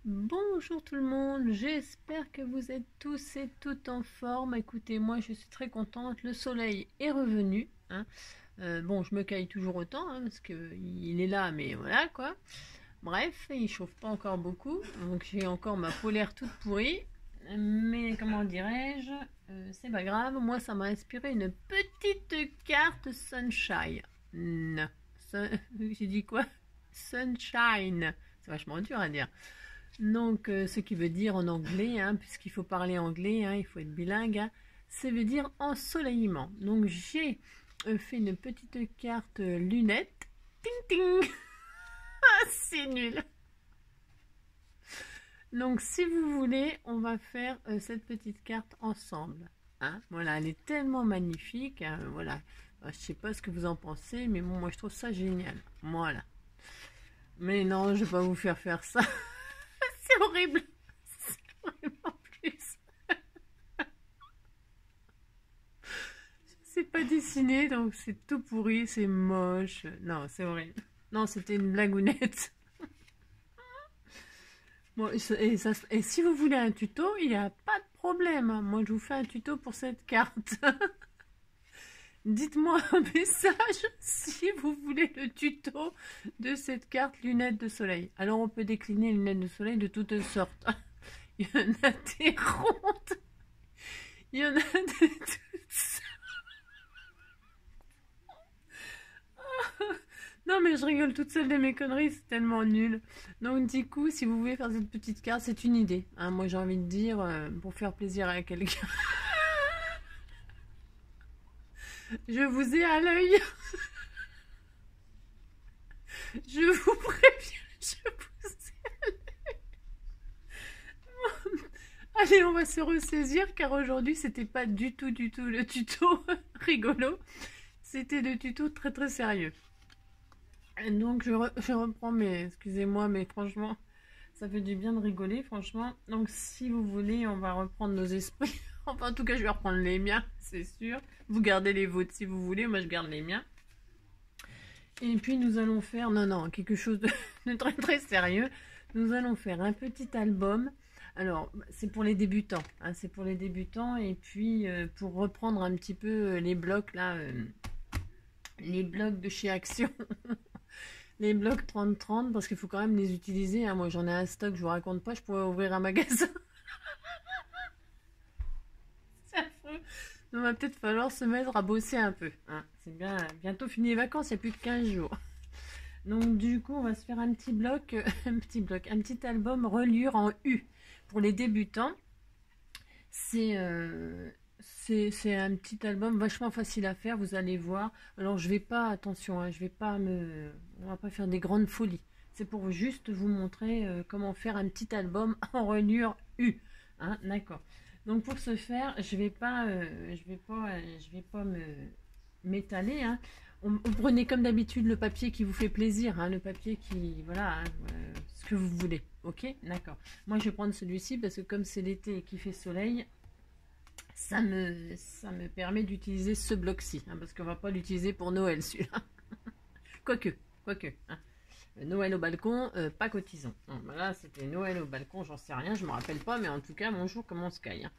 Bonjour tout le monde, j'espère que vous êtes tous et toutes en forme. Écoutez, moi je suis très contente, le soleil est revenu, hein. Bon, je me caille toujours autant, hein, parce qu'il est là, mais voilà quoi. Bref, il chauffe pas encore beaucoup, donc j'ai encore ma polaire toute pourrie. Mais comment dirais-je, c'est pas grave, moi ça m'a inspiré une petite carte sunshine. J'ai dit quoi? Sunshine. C'est vachement dur à dire. Donc, ce qui veut dire en anglais, hein, puisqu'il faut parler anglais, hein, il faut être bilingue, hein, ça veut dire ensoleillement. Donc, j'ai fait une petite carte lunettes. Ting ting. Ah, c'est nul. Donc, si vous voulez, on va faire cette petite carte ensemble. Hein. Voilà, elle est tellement magnifique. Hein, voilà. Je sais pas ce que vous en pensez, mais bon, moi je trouve ça génial. Voilà. Mais non, je vais pas vous faire ça. C'est horrible. C'est horrible en plus. C'est pas dessiné, donc c'est tout pourri, c'est moche. Non, c'est horrible. Non, c'était une blagounette. Bon, et si vous voulez un tuto, il n'y a pas de problème. Moi, je vous fais un tuto pour cette carte. Dites-moi un message si vous voulez le tuto de cette carte lunettes de soleil. Alors, on peut décliner les lunettes de soleil de toutes sortes. Il y en a des rondes. Il y en a des toutes sortes. Non, mais je rigole toute seule de mes conneries, c'est tellement nul. Donc, du coup, si vous voulez faire cette petite carte, c'est une idée. Hein, moi, j'ai envie de dire, pour faire plaisir à quelqu'un. Je vous ai à l'œil. Je vous préviens, je vous ai à l'œil. Allez, on va se ressaisir, car aujourd'hui, c'était pas du tout le tuto rigolo. C'était le tuto très très sérieux. Donc, je reprends mes... Excusez-moi, mais franchement... Ça fait du bien de rigoler, franchement. Donc, si vous voulez, on va reprendre nos esprits. Enfin, en tout cas, je vais reprendre les miens, c'est sûr. Vous gardez les vôtres si vous voulez. Moi, je garde les miens. Et puis, nous allons faire... Non, quelque chose de très, très sérieux. Nous allons faire un petit album. Alors, c'est pour les débutants. Hein, c'est pour les débutants. Et puis, pour reprendre un petit peu les blocs, là... les blocs de chez Action. Les blocs 30-30, parce qu'il faut quand même les utiliser. Hein. Moi, j'en ai un stock, je vous raconte pas, je pourrais ouvrir un magasin. C'est affreux. Il va peut-être falloir se mettre à bosser un peu. Hein. C'est bien, bientôt fini les vacances, il y a plus de 15 jours. Donc, du coup, on va se faire un petit bloc, un petit album reliure en U. Pour les débutants, c'est un petit album vachement facile à faire, vous allez voir. Alors, je vais pas, attention, hein, je vais pas on va pas faire des grandes folies. C'est pour juste vous montrer comment faire un petit album en reliure U. Hein, d'accord. Donc, pour ce faire, je vais pas m'étaler. Hein. Vous prenez comme d'habitude le papier qui vous fait plaisir, hein, le papier qui, voilà, hein, ce que vous voulez. Ok, d'accord. Moi, je vais prendre celui-ci parce que comme c'est l'été et qu'il fait soleil, ça me permet d'utiliser ce bloc-ci, hein, parce qu'on va pas l'utiliser pour Noël, celui-là. Quoique. Hein. Noël au balcon, pas cotisant. Voilà, c'était Noël au balcon, j'en sais rien, je me rappelle pas, mais en tout cas, mon jour commence caille. Hein.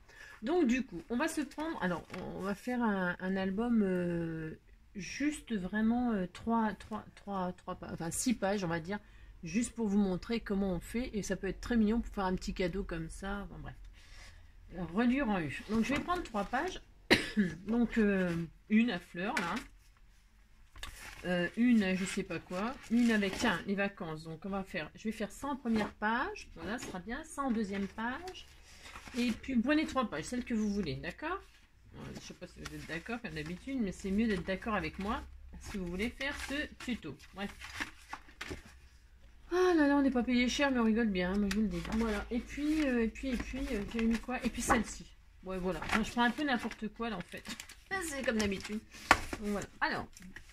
Donc, du coup, on va se prendre, alors, on va faire un album juste vraiment 6 pages, on va dire, juste pour vous montrer comment on fait, et ça peut être très mignon pour faire un petit cadeau comme ça, bon, bref. Reliure en U. Donc je vais prendre 3 pages. Donc une à fleurs là. Une je sais pas quoi. Une avec, tiens, les vacances. Donc on va faire, je vais faire 100 en première page. Voilà, ce sera bien. 100 en deuxième page. Et puis prenez 3 pages, celle que vous voulez, d'accord? Je sais pas si vous êtes d'accord comme d'habitude, mais c'est mieux d'être d'accord avec moi si vous voulez faire ce tuto. Bref. Ah là là, on n'est pas payé cher, mais on rigole bien, moi je vous le dis. Voilà, et puis, j'ai mis quoi? Et puis celle-ci. Ouais, voilà. Enfin, je prends un peu n'importe quoi là en fait. C'est comme d'habitude. Voilà. Alors,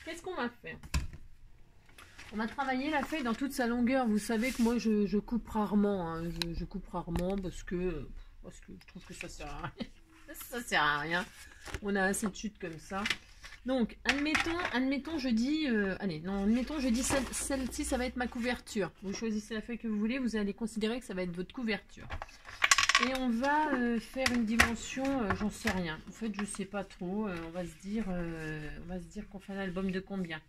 qu'est-ce qu'on va faire? On va travailler la feuille dans toute sa longueur. Vous savez que moi je coupe rarement. Hein. Je coupe rarement parce que je trouve que ça sert à rien. Ça sert à rien. On a assez de chutes comme ça. Donc, admettons, je dis, allez, non, admettons, je dis celle-ci, ça va être ma couverture. Vous choisissez la feuille que vous voulez, vous allez considérer que ça va être votre couverture. Et on va faire une dimension, j'en sais rien. En fait, je sais pas trop. On va se dire qu'on fait un album de combien?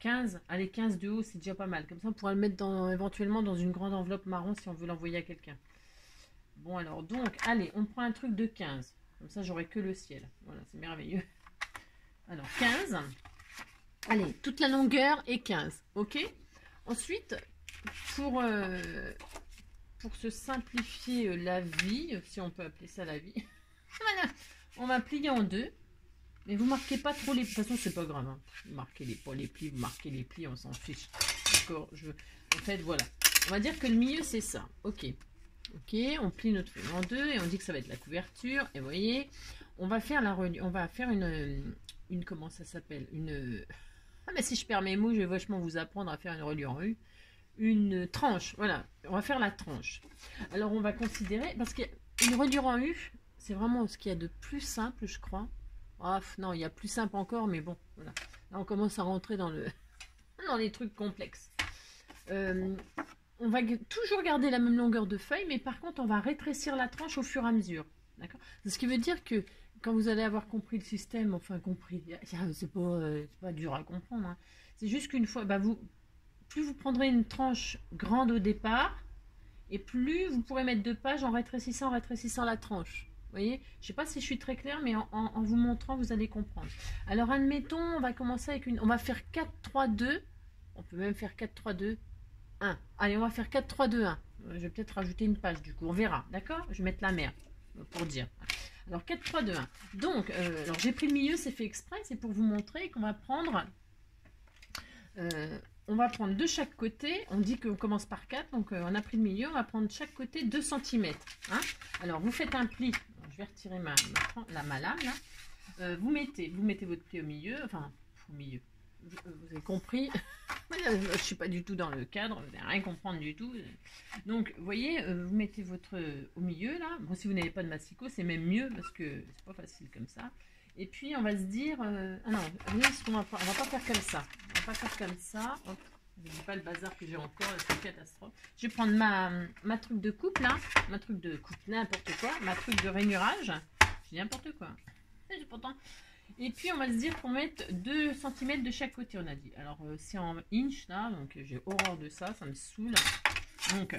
15. Allez, 15 de haut, c'est déjà pas mal. Comme ça, on pourra le mettre éventuellement dans une grande enveloppe marron si on veut l'envoyer à quelqu'un. Bon, alors, donc, allez, on prend un truc de 15. Comme ça, j'aurai que le ciel. Voilà, c'est merveilleux. Alors, 15. Allez, toute la longueur est 15. OK? Ensuite, pour se simplifier la vie, si on peut appeler ça la vie, voilà, on va plier en deux. Mais vous marquez pas trop les... De toute façon, c'est pas grave. Hein. Vous marquez les plis, vous marquez les plis, on s'en fiche. D'accord. En fait, voilà. On va dire que le milieu, c'est ça. OK. OK, on plie notre feuille en deux et on dit que ça va être la couverture. Et vous voyez, on va faire une comment ça s'appelle? Ah, mais si je perds mes mots, je vais vachement vous apprendre à faire une reliure en U. Une tranche, voilà. On va faire la tranche. Alors, on va considérer... Parce qu'une reliure en U, c'est vraiment ce qu'il y a de plus simple, je crois. Ah, non, il y a plus simple encore, mais bon, voilà. Là, on commence à rentrer dans les trucs complexes. On va toujours garder la même longueur de feuille, mais par contre, on va rétrécir la tranche au fur et à mesure. D'accord? Ce qui veut dire que quand vous allez avoir compris le système, enfin compris, c'est pas dur à comprendre. Hein. C'est juste qu'une fois, plus vous prendrez une tranche grande au départ, et plus vous pourrez mettre de pages en rétrécissant la tranche. Vous voyez, je ne sais pas si je suis très claire, mais en vous montrant, vous allez comprendre. Alors, admettons, on va commencer avec on va faire 4, 3, 2. On peut même faire 4, 3, 2, 1. Allez, on va faire 4, 3, 2, 1. Je vais peut-être rajouter une page, du coup. On verra, d'accord? Je vais mettre la mer, pour dire. Alors, 4, 3, 2, 1. Donc, alors j'ai pris le milieu, c'est fait exprès. C'est pour vous montrer qu'on va prendre... on va prendre de chaque côté, on dit qu'on commence par 4, donc on a pris le milieu, on va prendre de chaque côté 2 cm. Hein. Alors vous faites un pli, je vais retirer ma lame là. Vous mettez votre pli au milieu, enfin au milieu, vous avez compris, je ne suis pas du tout dans le cadre, vous n'allez rien comprendre du tout. Donc vous voyez, vous mettez votre au milieu là, bon si vous n'avez pas de massicot c'est même mieux parce que c'est pas facile comme ça. Et puis on va se dire, ah non, on va pas faire comme ça. On va pas faire comme ça. Hop, je ne dis pas le bazar que j'ai encore, c'est une catastrophe. Je vais prendre ma truc de coupe là, ma truc de coupe, n'importe quoi, ma truc de rainurage. Je dis n'importe quoi. Pourtant. Et puis on va se dire qu'on mette 2 cm de chaque côté, on a dit. Alors c'est en inch là, donc j'ai horreur de ça, ça me saoule. Donc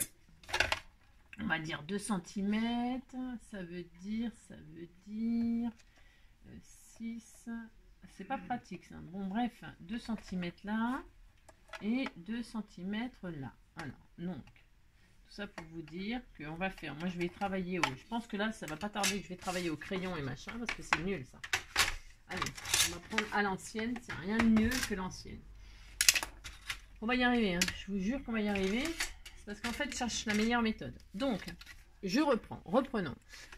on va dire 2 cm, ça veut dire 6, c'est pas pratique ça. Bon bref, 2 cm là et 2 cm là. Alors donc tout ça pour vous dire qu'on va faire, moi je vais travailler je pense que là ça va pas tarder que je vais travailler au crayon et machin parce que c'est nul ça. Allez, on va prendre à l'ancienne, c'est rien de mieux que l'ancienne. On va y arriver, hein. Je vous jure qu'on va y arriver, c'est parce qu'en fait je cherche la meilleure méthode. Donc je reprenons.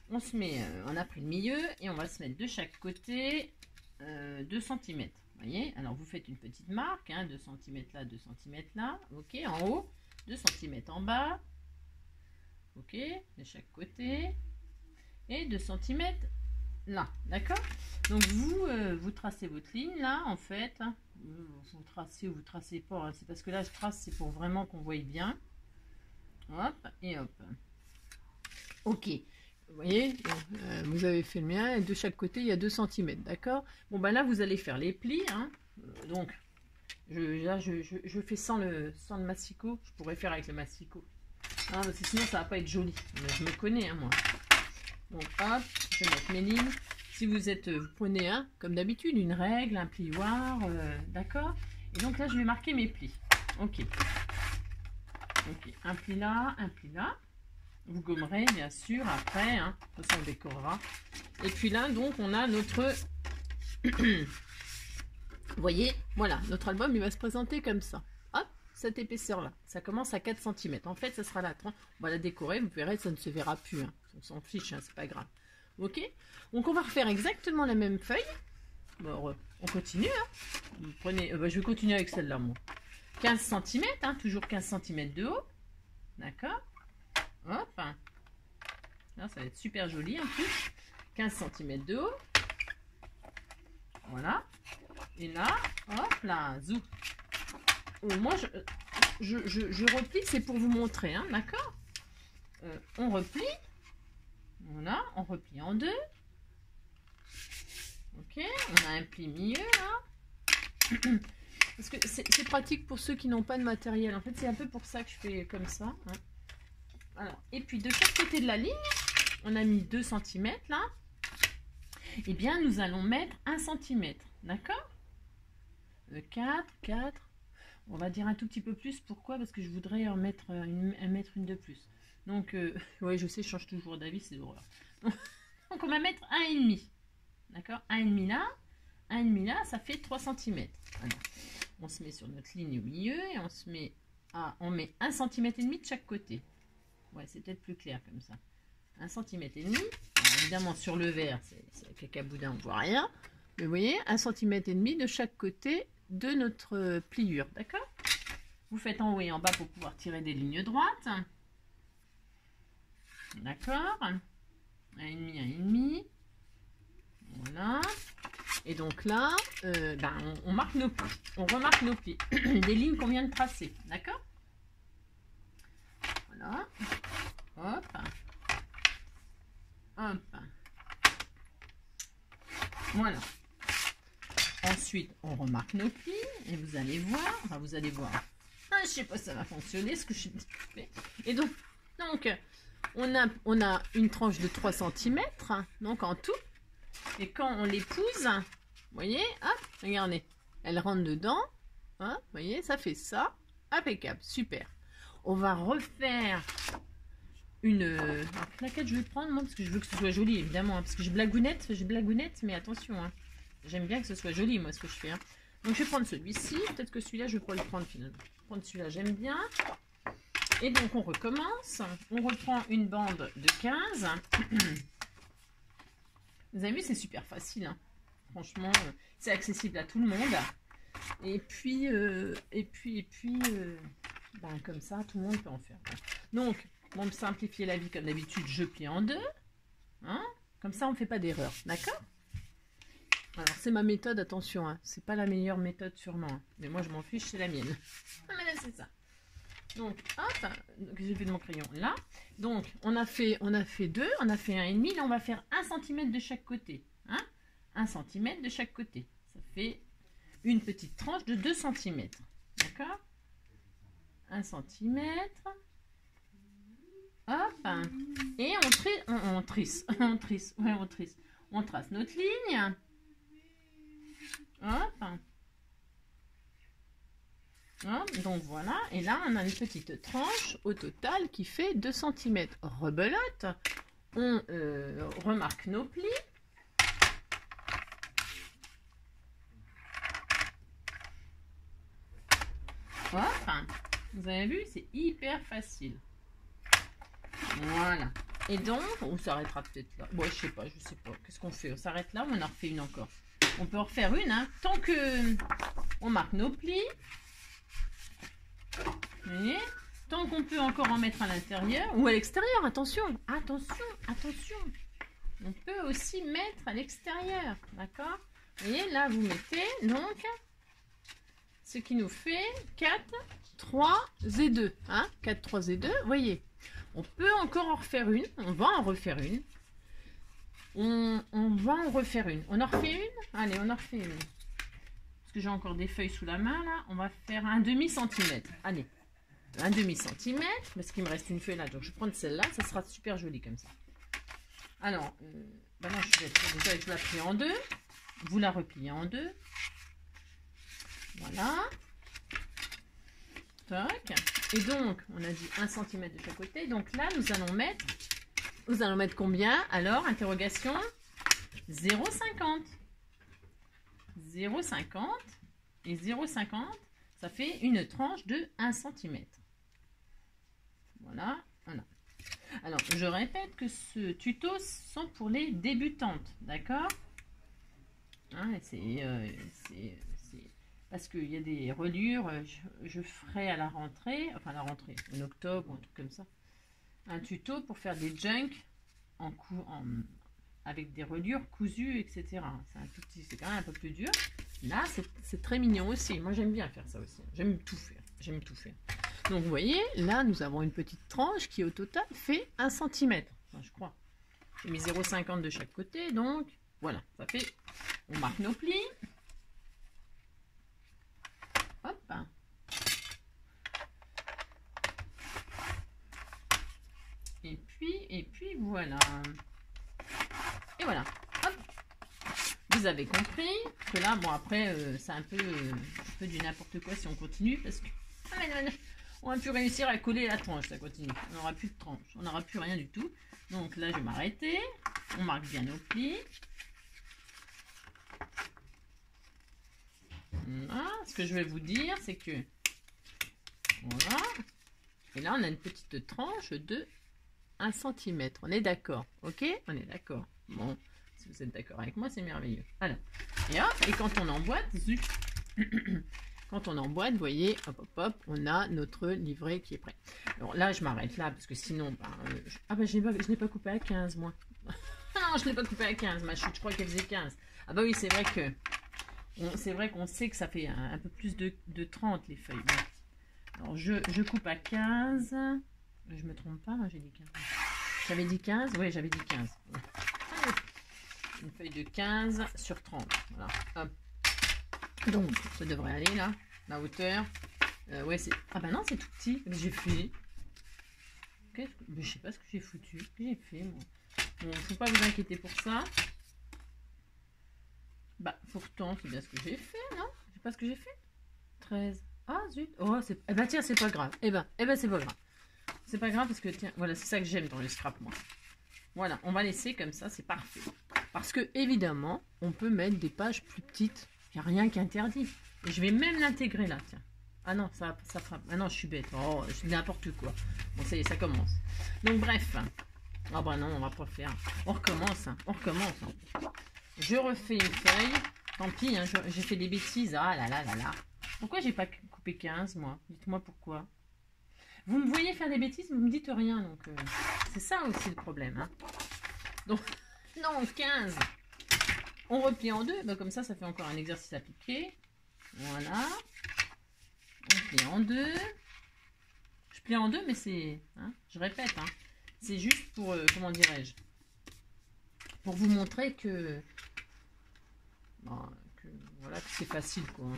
On se met, on a pris le milieu et on va se mettre de chaque côté 2 cm. Vous voyez, alors vous faites une petite marque, hein, 2 cm là, 2 cm là, ok, en haut, 2 cm en bas, ok, de chaque côté, et 2 cm là, d'accord? Donc vous tracez votre ligne là, en fait, hein, vous tracez ou vous tracez pas, hein, c'est parce que là je trace, c'est pour vraiment qu'on voie bien, hop, et hop. Ok, vous voyez, vous avez fait le mien, et de chaque côté, il y a 2 cm, d'accord? Bon, ben là, vous allez faire les plis, hein. Donc, je fais sans le massicot, je pourrais faire avec le massicot. Hein, parce que sinon, ça va pas être joli, mais je me connais, hein, moi. Donc, hop, je vais mettre mes lignes. Si vous prenez, comme d'habitude, une règle, un plioir, d'accord? Et donc là, je vais marquer mes plis. Ok. Ok, un pli là, un pli là. Vous gommerez bien sûr après, hein. De toute façon on décorera. Et puis là donc on a notre vous voyez, voilà, notre album il va se présenter comme ça. Hop, cette épaisseur là, ça commence à 4 cm. En fait ça sera la tranche, on va la décorer, vous verrez ça ne se verra plus, hein. On s'en fiche, hein, c'est pas grave. Ok, donc on va refaire exactement la même feuille. Bon, on continue, hein. Vous prenez, je vais continuer avec celle-là moi. 15 cm, hein, toujours 15 cm de haut. D'accord. Hop, là ça va être super joli en plus. 15 cm de haut. Voilà. Et là, hop là, zou. Moi, je replie, c'est pour vous montrer, hein, d'accord? On replie. Voilà, on replie en deux. Ok, on a un pli milieu là. Parce que c'est pratique pour ceux qui n'ont pas de matériel. En fait, c'est un peu pour ça que je fais comme ça. Hein. Alors, et puis de chaque côté de la ligne, on a mis 2 cm là. Eh bien, nous allons mettre 1 cm. D'accord? 4, 4. On va dire un tout petit peu plus. Pourquoi? Parce que je voudrais en mettre une de plus. Donc, ouais, je sais, je change toujours d'avis, c'est l'horreur. Donc, on va mettre 1,5. D'accord? 1,5 là. 1,5 là, ça fait 3 cm. Alors, on se met sur notre ligne au milieu et on se met on met 1,5 cm de chaque côté. Ouais, c'est peut-être plus clair comme ça. 1,5 cm. Alors, évidemment, sur le vert, c'est cacaboudin, on ne voit rien. Mais vous voyez, 1,5 cm de chaque côté de notre pliure. D'accord? Vous faites en haut et en bas pour pouvoir tirer des lignes droites. D'accord? 1,5, 1,5. Voilà. Et donc là, on marque nos plis. On remarque nos plis. Des lignes qu'on vient de tracer. D'accord? Voilà. Hop. Hop. Voilà. Ensuite, on remarque nos plis. Et vous allez voir. Enfin, vous allez voir. Ah, je sais pas si ça va fonctionner, ce que je fais. Et donc on a une tranche de 3 cm. Donc en tout. Et quand on l'épouse, vous voyez, hop, regardez, elle rentre dedans, hein, vous voyez, ça fait ça, impeccable, super. On va refaire laquelle je vais prendre, moi, parce que je veux que ce soit joli, évidemment, hein, parce que je blagounette, mais attention, hein, j'aime bien que ce soit joli, moi, ce que je fais. Hein. Donc, je vais prendre celui-ci, peut-être que celui-là, je vais pas le prendre finalement. Je vais prendre celui-là, j'aime bien. Et donc, on recommence, on reprend une bande de 15. Vous avez vu, c'est super facile. Hein. Franchement, c'est accessible à tout le monde. Et puis, comme ça, tout le monde peut en faire. Donc, pour me simplifier la vie, comme d'habitude, je plie en deux. Hein. Comme ça, on ne fait pas d'erreur. D'accord? Alors, c'est ma méthode, attention. Hein. C'est pas la meilleure méthode, sûrement. Hein. Mais moi, je m'en fiche, c'est la mienne. Ah, mais là, c'est ça. Donc, hop, j'ai fait de mon crayon là. Donc, on a fait 2, on a fait 1,5. Là, on va faire 1 cm de chaque côté. Hein, 1 cm de chaque côté. Ça fait une petite tranche de 2 cm. D'accord? 1 cm. Hop. Et on trisse. On trace notre ligne. Hop. Hein, donc voilà, et là on a une petite tranche au total qui fait 2 cm. Rebelote, on remarque nos plis. Hop, vous avez vu, c'est hyper facile. Voilà. Et donc, on s'arrêtera peut-être là. Bon, je sais pas. Qu'est-ce qu'on fait? On s'arrête là ou on en refait une encore? On peut en refaire une, hein. Tant que on marque nos plis. Vous voyez, tant qu'on peut encore en mettre à l'intérieur ou à l'extérieur, attention, on peut aussi mettre à l'extérieur, d'accord? Vous voyez, là vous mettez donc ce qui nous fait 4, 3 et 2, hein? 4, 3 et 2, vous voyez, on peut encore en refaire une, on va en refaire une, on va en refaire une, on en refait une? Allez, on en refait une. Parce que j'ai encore des feuilles sous la main là, on va faire un demi-centimètre. Allez, un demi-centimètre, parce qu'il me reste une feuille là, donc je vais prendre celle-là, ça sera super joli comme ça. Alors, maintenant je la plie en deux, vous la repliez en deux. Voilà. Tac. Et donc, on a dit 1 cm de chaque côté, donc là nous allons mettre combien? Alors, interrogation, 0,50. 0,50 et 0,50, ça fait une tranche de 1 cm. Voilà, voilà. Alors, je répète que ce tuto sont pour les débutantes, d'accord? Hein, parce qu'il y a des reliures, je ferai à la rentrée, enfin à la rentrée, en octobre, un truc comme ça, un tuto pour faire des junk avec des reliures cousues, etc. C'est quand même un peu plus dur. Là, c'est très mignon aussi. Moi, j'aime bien faire ça aussi. J'aime tout faire. J'aime tout faire. Donc, vous voyez, là, nous avons une petite tranche qui, au total, fait 1 cm. Enfin, je crois. J'ai mis 0,50 de chaque côté. Donc, voilà. Ça fait... On marque nos plis. Hop. Et puis, voilà. Et voilà. Hop. Vous avez compris que là, bon, après, c'est un peu du n'importe quoi si on continue, parce que on va plus réussir à coller la tranche, ça continue. On n'aura plus de tranche, on n'aura plus rien du tout. Donc là, je vais m'arrêter. On marque bien nos plis. Voilà. Ce que je vais vous dire, c'est que voilà. Et là, on a une petite tranche de 1 cm. On est d'accord, ok? On est d'accord. Bon, si vous êtes d'accord avec moi, c'est merveilleux. Alors, et hop, et quand on emboîte, zut, quand on emboîte, vous voyez, hop, hop, hop, on a notre livret qui est prêt. Alors là, je m'arrête là, parce que sinon, je n'ai pas coupé à 15, moi. Ah non, je ne l'ai pas coupé à 15, ma chute, je crois qu'elle faisait 15. Ah bah oui, c'est vrai que, qu'on sait que ça fait un peu plus de 30, les feuilles. Bon. Alors, je coupe à 15. Je me trompe pas, j'ai dit 15. J'avais dit 15? Oui, j'avais dit 15. Une feuille de 15 sur 30. Voilà. Hop. Donc, ça devrait aller là, la hauteur. Ouais, c'est... Ah bah non, c'est tout petit. J'ai fait... Je sais pas ce que j'ai foutu. Que j'ai fait, moi. Bon, faut pas vous inquiéter pour ça. Bah, pourtant, c'est bien ce que j'ai fait, non? Je sais pas ce que j'ai fait. 13. Ah, zut. Oh, c'est... Eh ben, tiens, c'est pas grave. Eh ben, c'est pas grave. C'est pas grave parce que, tiens, voilà, c'est ça que j'aime dans le scrap, moi. Voilà, on va laisser comme ça, c'est parfait. Parce que, évidemment, on peut mettre des pages plus petites. Il n'y a rien qui est interdit. Et je vais même l'intégrer là, tiens. Ah non, ça frappe. Ah non, je suis bête. Oh, je dis n'importe quoi. Bon, ça y est, ça commence. Donc, bref. Ah bah non, on va pas faire. On recommence, hein. On recommence. Hein. Je refais une feuille. Tant pis, hein, j'ai fait des bêtises. Ah là là là là. Pourquoi j'ai pas coupé 15, moi? Dites-moi pourquoi. Vous me voyez faire des bêtises, vous me dites rien. Donc, c'est ça aussi le problème. Hein. Donc, non, 15. On replie en deux. Bah, comme ça, ça fait encore un exercice appliqué. Voilà. On plie en deux. Je plie en deux, mais c'est... Hein, je répète. Hein, c'est juste pour... comment dirais-je? Pour vous montrer que... voilà, que c'est facile, quoi. Hein.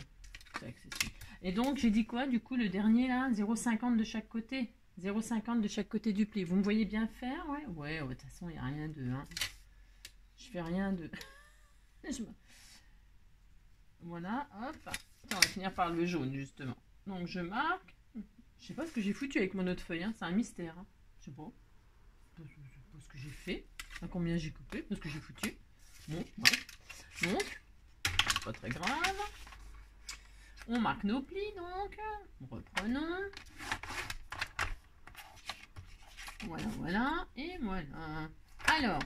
C'est accessible. Et donc, j'ai dit quoi, du coup, le dernier, là, 0,50 de chaque côté. 0,50 de chaque côté du pli. Vous me voyez bien faire? Ouais, ouais, de toute façon, il n'y a rien de... Hein. Je fais rien de... Voilà, hop. Attends, on va finir par le jaune, justement. Donc, je marque. Je sais pas ce que j'ai foutu avec mon autre feuille. Hein. C'est un mystère. Hein. Je sais pas. Je sais pas ce que j'ai fait. À combien j'ai coupé. Pas ce que j'ai foutu. Bon, ouais. Donc, pas très grave. On marque nos plis, donc. Reprenons. Voilà, voilà. Et voilà. Alors,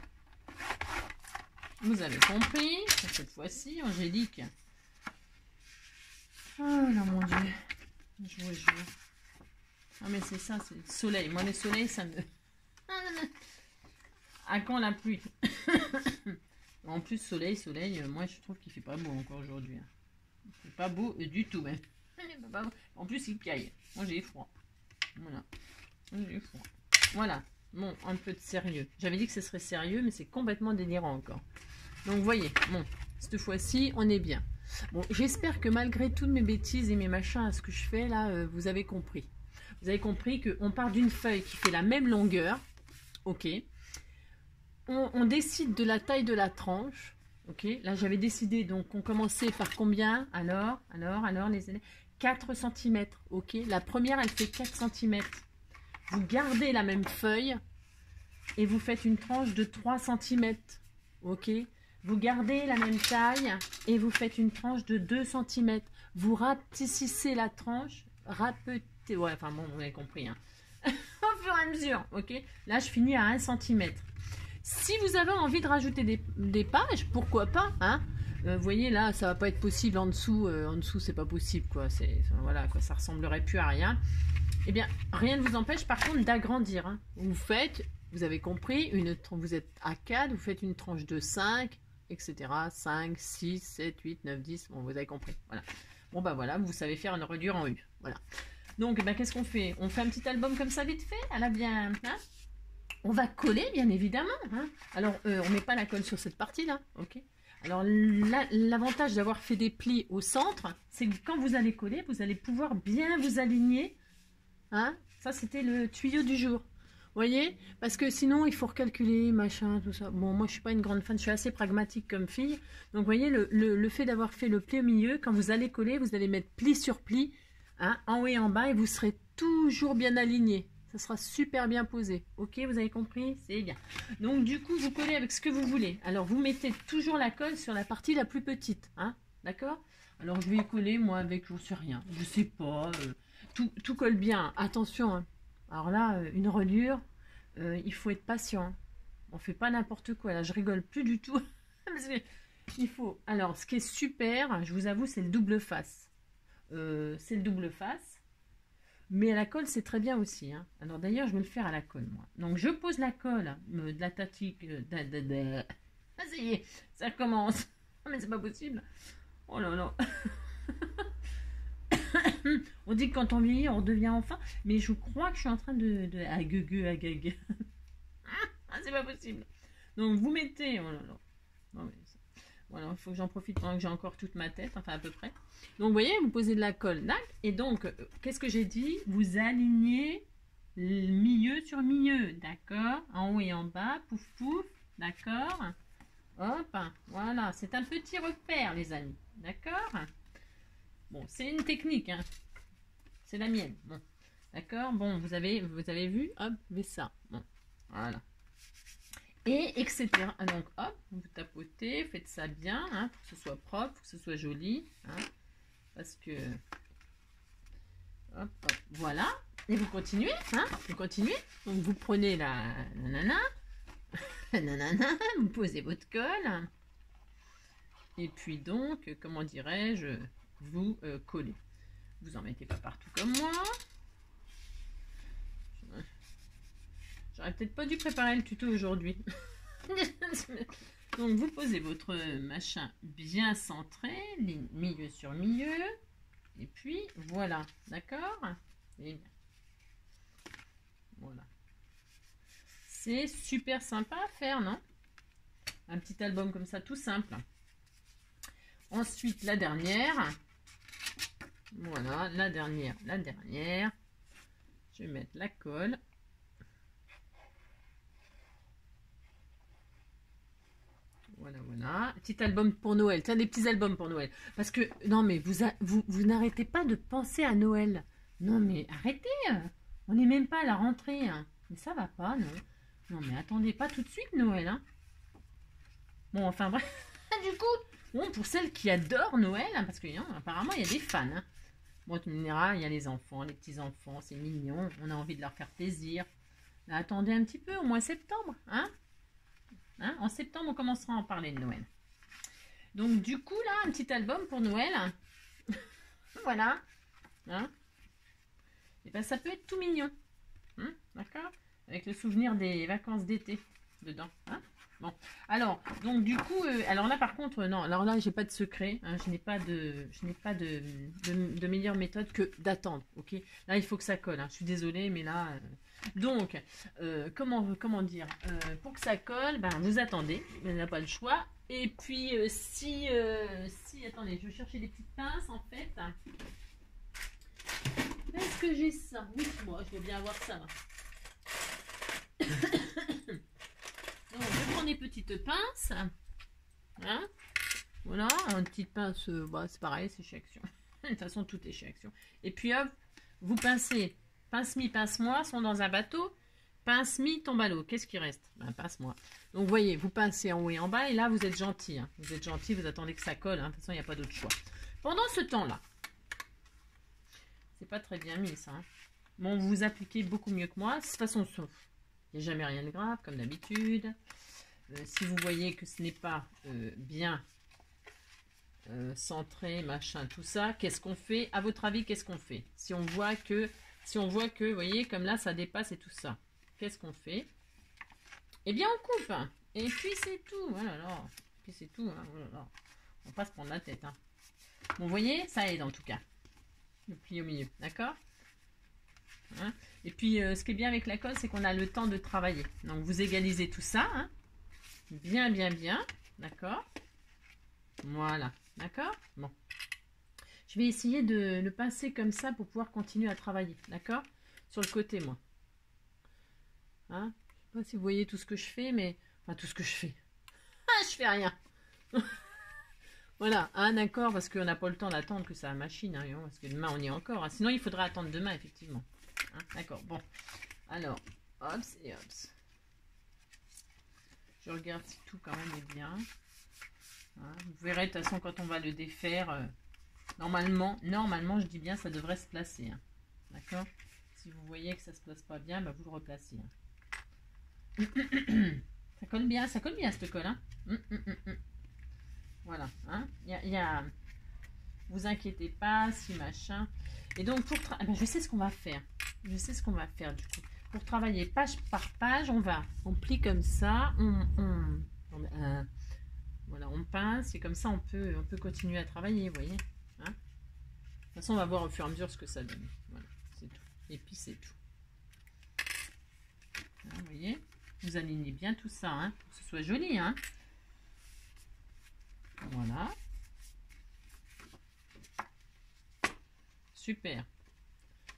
vous avez compris. Cette fois-ci, Angélique. Oh là, mon Dieu. Je vois. Ah, mais c'est ça, c'est le soleil. Moi, le soleil, ça me... À quand la pluie? En plus, soleil, moi, je trouve qu'il fait pas beau encore aujourd'hui. Hein. Il fait pas beau du tout, même. En plus, il caille. Moi, j'ai froid. Voilà. J'ai froid. Voilà. Bon, un peu de sérieux. J'avais dit que ce serait sérieux, mais c'est complètement délirant encore. Donc, vous voyez, bon, cette fois-ci, on est bien. Bon, j'espère que malgré toutes mes bêtises et mes machins à ce que je fais, là, vous avez compris. Vous avez compris qu'on part d'une feuille qui fait la même longueur. Ok. On décide de la taille de la tranche. Ok. Là, j'avais décidé, donc, on commençait par combien? Alors, les élèves. 4 cm. Ok. La première, elle fait 4 cm. Vous gardez la même feuille et vous faites une tranche de 3 cm. Ok. Vous gardez la même taille et vous faites une tranche de 2 cm. Vous rapetissez la tranche. Ouais, enfin bon, vous avez compris. Hein. Au fur et à mesure. Ok. Là, je finis à 1 cm. Si vous avez envie de rajouter des pages, pourquoi pas, hein. Vous voyez, là, ça va pas être possible en dessous. En dessous, c'est pas possible, quoi. Voilà, quoi. Ça ressemblerait plus à rien. Eh bien, rien ne vous empêche, par contre, d'agrandir. Hein. Vous faites Vous avez compris, vous êtes à 4, vous faites une tranche de 5, etc. 5, 6, 7, 8, 9, 10. Bon, vous avez compris. Voilà. Bon, bah voilà, vous savez faire une reliure en U. Voilà. Donc, bah, qu'est-ce qu'on fait? On fait un petit album comme ça vite fait. Elle a bien... Hein, on va coller, bien évidemment. Hein. Alors, on ne met pas la colle sur cette partie-là. Ok. Alors, l'avantage d'avoir fait des plis au centre, c'est que quand vous allez coller, vous allez pouvoir bien vous aligner. Hein. Ça, c'était le tuyau du jour. Vous voyez? Parce que sinon, il faut recalculer, machin, tout ça. Bon, moi, je suis pas une grande fan, je suis assez pragmatique comme fille. Donc, vous voyez, le fait d'avoir fait le pli au milieu, quand vous allez coller, vous allez mettre pli sur pli, hein, en haut et en bas, et vous serez toujours bien aligné. Ça sera super bien posé. Ok, vous avez compris? C'est bien. Donc, du coup, vous collez avec ce que vous voulez. Alors, vous mettez toujours la colle sur la partie la plus petite. Hein, d'accord? Alors, je vais coller, moi, avec, je sais rien. Je sais pas. Tout colle bien. Attention, hein. Alors là, une reliure, il faut être patient. On fait pas n'importe quoi. Là, je rigole plus du tout. Parce que il faut... Alors, ce qui est super, je vous avoue, c'est le double face. C'est le double face. Mais à la colle, c'est très bien aussi. Hein. Alors d'ailleurs, je vais le faire à la colle, moi. Donc, je pose la colle de la tatique. Ah, ça y est, ça commence. Mais c'est pas possible. Oh là là. On dit que quand on vieillit, on devient enfant. Mais je crois que je suis en train de agag. Ah, c'est pas possible. Donc, vous mettez... Oh là là. Non, mais ça... Voilà, il faut que j'en profite pendant que j'ai encore toute ma tête, enfin à peu près. Donc, vous voyez, vous posez de la colle, là. Et donc, qu'est-ce que j'ai dit? Vous alignez le milieu sur milieu, d'accord? En haut et en bas, pouf pouf, d'accord? Hop, voilà, c'est un petit repère, les amis, d'accord? Bon, c'est une technique, hein. C'est la mienne, bon, d'accord? Bon, vous avez vu? Hop, mais ça, bon, voilà. Et etc. Donc, hop, vous tapotez, faites ça bien, hein, pour que ce soit propre, pour que ce soit joli, hein, parce que, hop, hop, voilà, et vous continuez, hein, vous continuez, donc vous prenez la nanana, vous posez votre colle, et puis donc, comment dirais-je, vous collez. Vous en mettez pas partout comme moi. J'aurais peut-être pas dû préparer le tuto aujourd'hui. Donc vous posez votre machin bien centré, milieu sur milieu, et puis voilà, d'accord? Et bien, voilà. C'est super sympa à faire, non? Un petit album comme ça, tout simple. Ensuite, la dernière. Voilà, la dernière. Je vais mettre la colle. Voilà. Petit album pour Noël. Tiens, des petits albums pour Noël. Parce que, non, mais vous n'arrêtez pas de penser à Noël. Non, mais arrêtez. On n'est même pas à la rentrée. Hein. Mais ça va pas, non? Non, mais attendez pas tout de suite Noël. Hein. Bon, enfin, bref. Du coup, bon, pour celles qui adorent Noël, hein, parce que apparemment, il y a des fans. Hein. Bon, tu me diras, il y a les enfants, les petits-enfants, c'est mignon. On a envie de leur faire plaisir. Mais attendez un petit peu, au mois de septembre, hein? Hein, en septembre, on commencera à en parler de Noël. Donc, du coup, là, un petit album pour Noël. Voilà. Hein, et ben, ça peut être tout mignon. Hein, d'accord? Avec le souvenir des vacances d'été dedans. Hein, bon. Alors, donc, du coup, alors là, par contre, non. Alors là, j'ai pas de secret. Hein, je n'ai pas de meilleure méthode que d'attendre. Ok? Là, il faut que ça colle. Hein, je suis désolée, mais là... Donc, comment dire, pour que ça colle, ben, vous attendez, il n'y a pas le choix. Et puis, si, attendez, je vais chercher des petites pinces, en fait. Est-ce que j'ai ça? Oui, moi, je veux bien avoir ça, là. Donc, je prends des petites pinces. Hein, voilà, une petite pince, bah, c'est pareil, c'est chez Action. De toute façon, tout est chez Action. Et puis, hop, vous pincez. Pince-mi, pince-moi sont dans un bateau. Pince-mi tombe à l'eau. Qu'est-ce qui reste? Ben, pince-moi. Donc, vous voyez, vous pincez en haut et en bas. Et là, vous êtes gentil. Hein. Vous êtes gentil, vous attendez que ça colle. Hein. De toute façon, il n'y a pas d'autre choix. Pendant ce temps-là, c'est pas très bien mis, ça. Hein. Bon, vous appliquez beaucoup mieux que moi. De toute façon, sauf. Il n'y a jamais rien de grave, comme d'habitude. Si vous voyez que ce n'est pas bien centré, machin, tout ça, qu'est-ce qu'on fait? À votre avis, qu'est-ce qu'on fait? Si on voit que, vous voyez, comme là, ça dépasse et tout ça. Qu'est-ce qu'on fait? Eh bien, on coupe. Et puis, c'est tout. Oh là là. Puis, c'est tout. Hein. Oh là là. On va pas se prendre la tête. Hein. Bon, vous voyez, ça aide en tout cas. Le pli au milieu. D'accord, hein. Et puis, ce qui est bien avec la colle, c'est qu'on a le temps de travailler. Donc, vous égalisez tout ça. Hein. Bien, bien, bien. D'accord. Voilà. D'accord. Bon. Je vais essayer de le passer comme ça pour pouvoir continuer à travailler. D'accord. Sur le côté, moi. Hein, je ne sais pas si vous voyez tout ce que je fais, mais... Enfin, tout ce que je fais. Ah, je fais rien. Voilà, hein, d'accord, parce qu'on n'a pas le temps d'attendre que ça machine, hein, parce que demain on y est encore. Hein. Sinon, il faudra attendre demain, effectivement. Hein, d'accord, bon. Alors, hops et hops. Je regarde si tout quand même est bien. Hein, vous verrez, de toute façon, quand on va le défaire, normalement, je dis bien, ça devrait se placer. Hein. D'accord. Si vous voyez que ça ne se place pas bien, bah, vous le replacez. Hein. Ça colle bien cette colle. Hein. Voilà, hein. Vous inquiétez pas, si machin. Et donc, ben, je sais ce qu'on va faire. Je sais ce qu'on va faire, du coup. Pour travailler page par page, on plie comme ça, voilà, on pince, et comme ça, on peut continuer à travailler, vous voyez. Hein. De toute façon, on va voir au fur et à mesure ce que ça donne. Voilà, c'est tout. Et puis, c'est tout. Hein, vous voyez, vous alignez bien tout ça, hein, pour que ce soit joli, hein. Voilà. Super.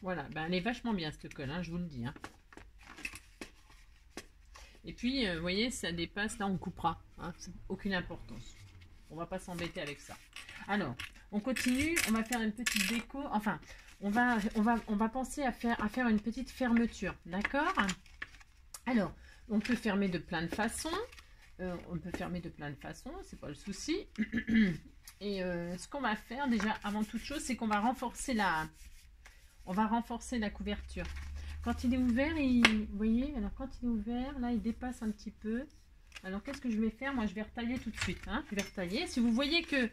Voilà, ben, elle est vachement bien cette colle, hein, je vous le dis. Hein. Et puis, vous voyez, ça dépasse, là on coupera. Hein, aucune importance. On va pas s'embêter avec ça. Alors, on continue, on va faire une petite déco. Enfin, on va penser à faire une petite fermeture. D'accord? Alors, on peut fermer de plein de façons. C'est pas le souci. Et ce qu'on va faire déjà avant toute chose, c'est qu'on va renforcer la couverture. Quand il est ouvert, vous voyez, alors quand il est ouvert, là il dépasse un petit peu. Alors qu'est-ce que je vais faire? Moi je vais retailler tout de suite. Hein. Je vais retailler. Si vous voyez que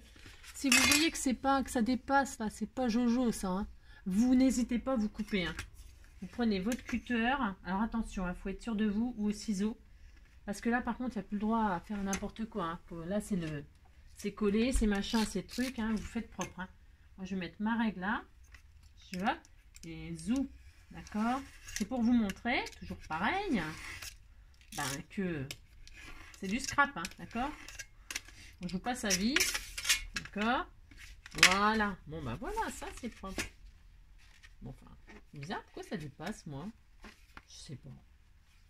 c'est pas que ça dépasse là, c'est pas Jojo ça. Hein. Vous n'hésitez pas à vous couper. Hein. Vous prenez votre cutter. Alors attention, il faut être sûr de vous ou au ciseau. Parce que là, par contre, il n'y a plus le droit à faire n'importe quoi. Hein. Là, c'est collé, c'est machin, c'est truc. Hein. Vous faites propre. Hein. Moi, je vais mettre ma règle là. Je vois. Et zou. D'accord. C'est pour vous montrer, toujours pareil, ben, que c'est du scrap. Hein. D'accord. Je vous passe à vis. D'accord. Voilà. Bon, ben voilà, ça, c'est propre. Bon, enfin, c'est bizarre. Pourquoi ça dépasse, moi? Je sais pas.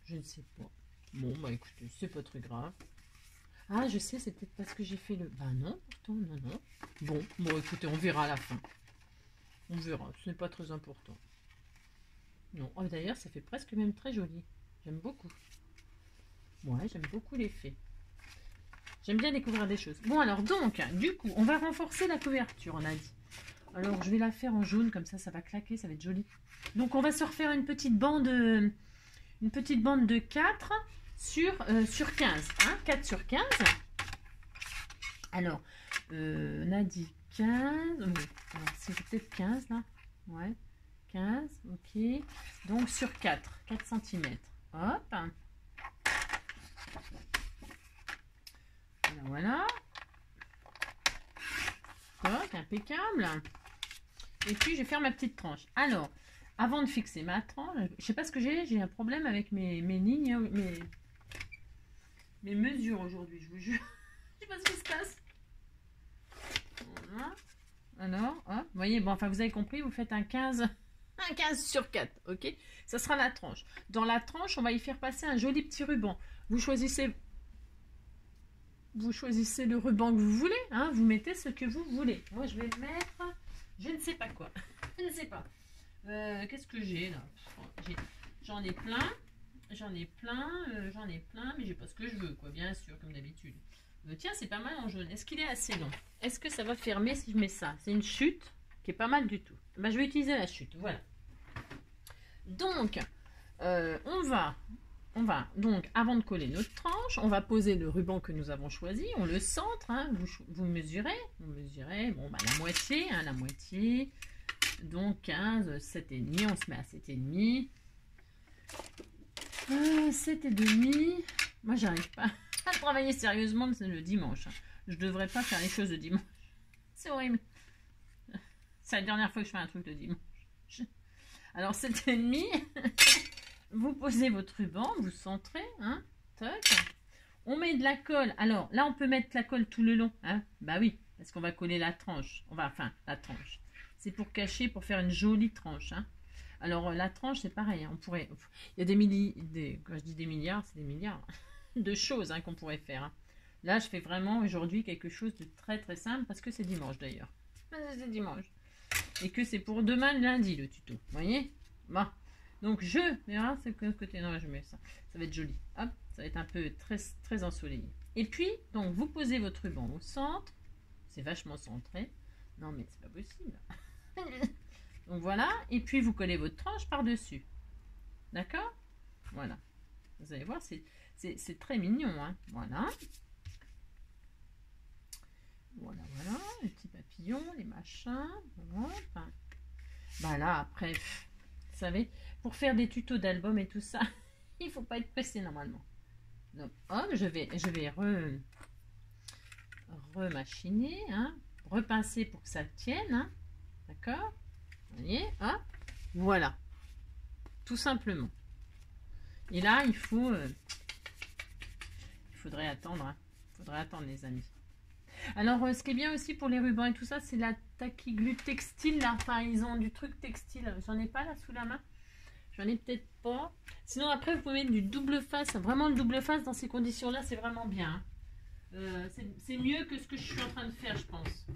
Je ne sais pas. Bon, bah écoutez, c'est pas très grave. Ah, je sais, c'est peut-être parce que j'ai fait le... Bah non, pourtant, non. Bon, écoutez, on verra à la fin. On verra, ce n'est pas très important. Non, oh, d'ailleurs, ça fait presque même très joli. J'aime beaucoup. Ouais, j'aime beaucoup l'effet. J'aime bien découvrir des choses. Bon, alors donc, du coup, on va renforcer la couverture, on a dit. Alors, je vais la faire en jaune, comme ça va claquer, ça va être joli. Donc, on va se refaire une petite bande de 4 sur 15. Hein, 4 sur 15. Alors, on a dit 15. C'est peut-être 15 là. Ouais. 15. Ok. Donc, sur 4 cm. Hop. Voilà. Toc, impeccable. Et puis, je vais faire ma petite tranche. Alors, avant de fixer ma tranche, je sais pas ce que j'ai un problème avec mes lignes, mes mesures aujourd'hui, je vous jure. Je sais pas ce qui se passe. Voilà. Alors, hop, vous voyez, bon, enfin, vous avez compris, vous faites un 15 sur 4, ok? Ça sera la tranche. Dans la tranche, on va y faire passer un joli petit ruban. Vous choisissez le ruban que vous voulez, hein, vous mettez ce que vous voulez. Moi, je vais mettre, je ne sais pas quoi. Je ne sais pas. Qu'est-ce que j'ai là? J'en ai plein, mais j'ai pas ce que je veux, quoi, bien sûr, comme d'habitude. Tiens, c'est pas mal en jaune. Est-ce qu'il est assez long? Est-ce que ça va fermer si je mets ça? C'est une chute qui est pas mal du tout. Ben, je vais utiliser la chute, voilà. Donc, on va, donc, avant de coller notre tranche, on va poser le ruban que nous avons choisi. On le centre, hein, vous mesurez. Bon, ben, la moitié, hein, la moitié. Donc 15, 7,5, on se met à 7,5. 7,5. Moi, j'arrive pas à travailler sérieusement le dimanche. Je devrais pas faire les choses le dimanche. C'est horrible. C'est la dernière fois que je fais un truc le dimanche. Alors, 7,5. Vous posez votre ruban, vous centrez, hein, toc. On met de la colle. Alors, là, on peut mettre la colle tout le long, hein. Bah oui, parce qu'on va coller la tranche. Enfin, la tranche. C'est pour cacher, pour faire une jolie tranche, hein. Alors, la tranche, c'est pareil, hein. On pourrait... Il y a quand je dis des milliards, c'est des milliards de choses, hein, qu'on pourrait faire, hein. Là, je fais vraiment aujourd'hui quelque chose de très très simple, parce que c'est dimanche d'ailleurs. C'est dimanche. Et que c'est pour demain, lundi, le tuto. Vous voyez? Bon. Donc, c'est que côté, non, je mets ça. Ça va être joli. Hop, ça va être un peu très, très ensoleillé. Et puis, donc, vous posez votre ruban au centre. C'est vachement centré. Non, mais c'est pas possible. Donc, voilà. Et puis, vous collez votre tranche par-dessus. D'accord? Voilà. Vous allez voir, c'est très mignon, hein. Voilà. Voilà, voilà. Les petits papillons, les machins. Voilà. Enfin, bah là, après... Vous savez, pour faire des tutos d'album et tout ça, il faut pas être pressé normalement. Donc, hop, je vais remachiner, hein, repincer pour que ça tienne, hein, d'accord? Vous voyez, hop, voilà, tout simplement. Et là, il faudrait attendre, hein, les amis. Alors, ce qui est bien aussi pour les rubans et tout ça, c'est la taquiglue textile, là. Enfin, ils ont du truc textile. J'en ai pas là sous la main. J'en ai peut-être pas. Sinon, après, vous pouvez mettre du double face. Vraiment, le double face, dans ces conditions-là, c'est vraiment bien. C'est mieux que ce que je suis en train de faire, je pense.